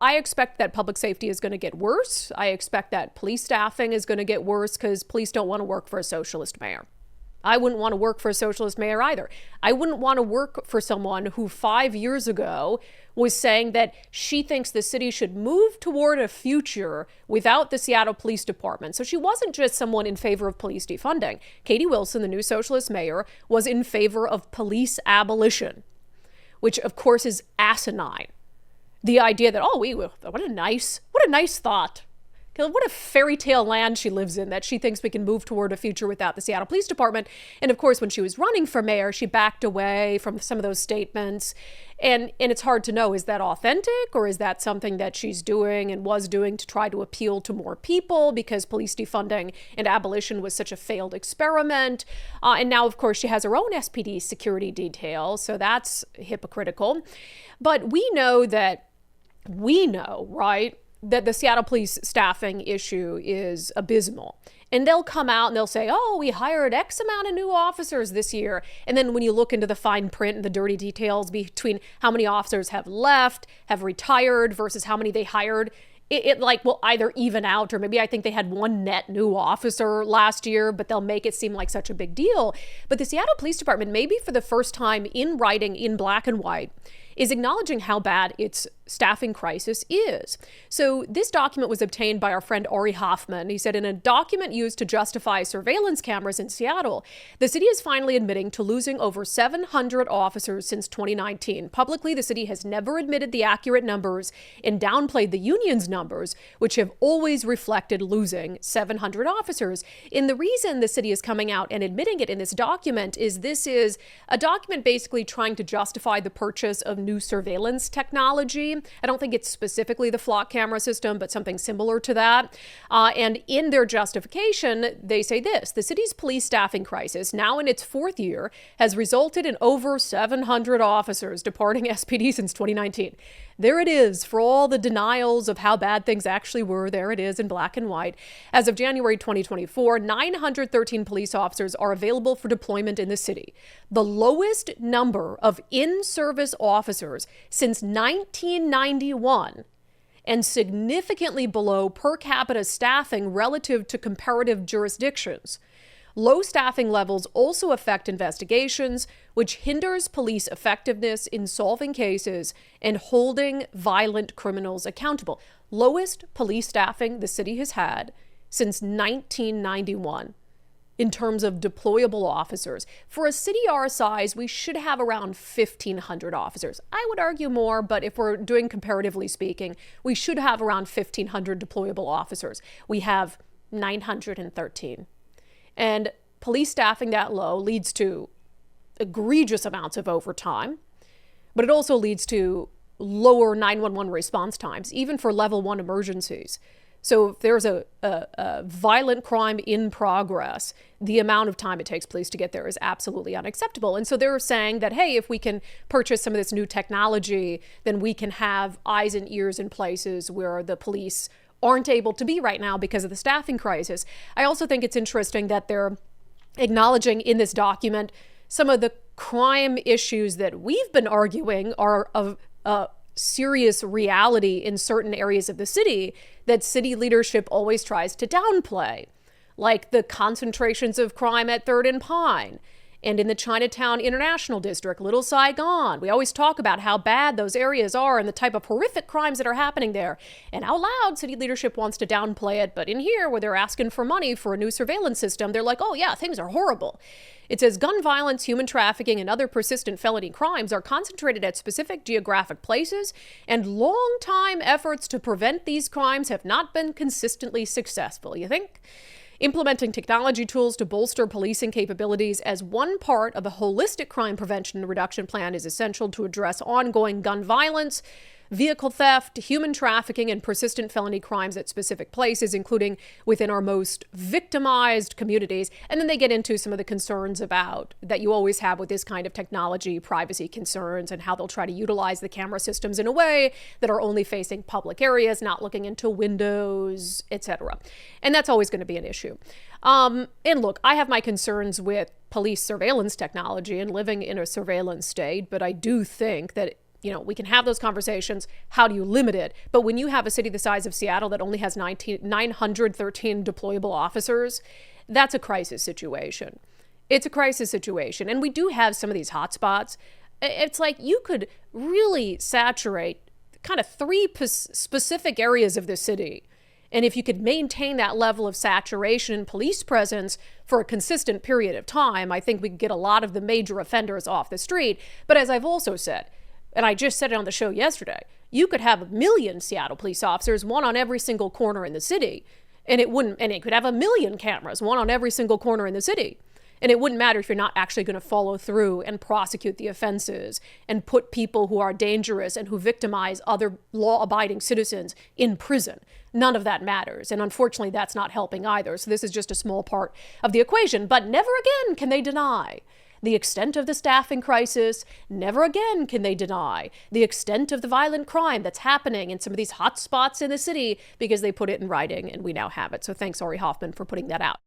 I expect that public safety is going to get worse. I expect that police staffing is going to get worse because police don't want to work for a socialist mayor. I wouldn't want to work for a socialist mayor either. I wouldn't want to work for someone who 5 years ago was saying that she thinks the city should move toward a future without the Seattle Police Department. So she wasn't just someone in favor of police defunding. Katie Wilson, the new socialist mayor, was in favor of police abolition, which of course is asinine. The idea that, what a nice thought. What a fairy tale land she lives in, that she thinks we can move toward a future without the Seattle Police Department. And of course, when she was running for mayor, she backed away from some of those statements. And it's hard to know, is that authentic, or is that something that she's doing and was doing to try to appeal to more people because police defunding and abolition was such a failed experiment? And now, of course, she has her own SPD security detail, so that's hypocritical. But we know, right, that the Seattle police staffing issue is abysmal. And they'll come out and they'll say, we hired X amount of new officers this year. And then when you look into the fine print and the dirty details between how many officers have left, have retired versus how many they hired, it will either even out, or maybe I think they had one net new officer last year, but they'll make it seem like such a big deal. But the Seattle Police Department, maybe for the first time in writing, in black and white, is acknowledging how bad its staffing crisis is. So this document was obtained by our friend Ari Hoffman. He said, in a document used to justify surveillance cameras in Seattle, the city is finally admitting to losing over 700 officers since 2019. Publicly, the city has never admitted the accurate numbers and downplayed the union's numbers, which have always reflected losing 700 officers. And the reason the city is coming out and admitting it in this document is this is a document basically trying to justify the purchase of new surveillance technology. I don't think it's specifically the flock camera system, but something similar to that. And in their justification, they say this: the city's police staffing crisis, now in its fourth year, has resulted in over 700 officers departing SPD since 2019. There it is, for all the denials of how bad things actually were. There it is in black and white. As of January 2024, 913 police officers are available for deployment in the city, the lowest number of in-service officers since 1991, and significantly below per capita staffing relative to comparative jurisdictions. Low staffing levels also affect investigations, which hinders police effectiveness in solving cases and holding violent criminals accountable. Lowest police staffing the city has had since 1991 in terms of deployable officers. For a city our size, we should have around 1,500 officers. I would argue more, but if we're doing comparatively speaking, we should have around 1,500 deployable officers. We have 913. And police staffing that low leads to egregious amounts of overtime, but it also leads to lower 911 response times, even for level 1 emergencies. So if there's a violent crime in progress, the amount of time it takes police to get there is absolutely unacceptable. And so they're saying that, hey, if we can purchase some of this new technology, then we can have eyes and ears in places where the police aren't able to be right now because of the staffing crisis. I also think it's interesting that they're acknowledging in this document some of the crime issues that we've been arguing are of serious reality in certain areas of the city that city leadership always tries to downplay, like the concentrations of crime at 3rd and Pine and in the Chinatown International District, Little Saigon. We always talk about how bad those areas are and the type of horrific crimes that are happening there. And out loud, city leadership wants to downplay it. But in here, where they're asking for money for a new surveillance system, they're like, oh yeah, things are horrible. It says gun violence, human trafficking, and other persistent felony crimes are concentrated at specific geographic places, and long-time efforts to prevent these crimes have not been consistently successful. You think? Implementing technology tools to bolster policing capabilities as one part of a holistic crime prevention and reduction plan is essential to address ongoing gun violence, vehicle theft, human trafficking, and persistent felony crimes at specific places, including within our most victimized communities. And then they get into some of the concerns about that you always have with this kind of technology, privacy concerns, and how they'll try to utilize the camera systems in a way that are only facing public areas, not looking into windows, etc. And that's always going to be an issue. And look, I have my concerns with police surveillance technology and living in a surveillance state, but I do think that we can have those conversations. How do you limit it? But when you have a city the size of Seattle that only has 913 deployable officers, that's a crisis situation. It's a crisis situation. And we do have some of these hotspots. It's like you could really saturate kind of three specific areas of the city. And if you could maintain that level of saturation and police presence for a consistent period of time, I think we could get a lot of the major offenders off the street. But as I've also said, and I just said it on the show yesterday, you could have 1 million Seattle police officers, one on every single corner in the city, and it could have 1 million cameras, one on every single corner in the city. And it wouldn't matter if you're not actually going to follow through and prosecute the offenses and put people who are dangerous and who victimize other law-abiding citizens in prison. None of that matters. And unfortunately, that's not helping either. So this is just a small part of the equation. But never again can they deny the extent of the staffing crisis. Never again can they deny the extent of the violent crime that's happening in some of these hot spots in the city, because they put it in writing and we now have it. So thanks, Ari Hoffman, for putting that out.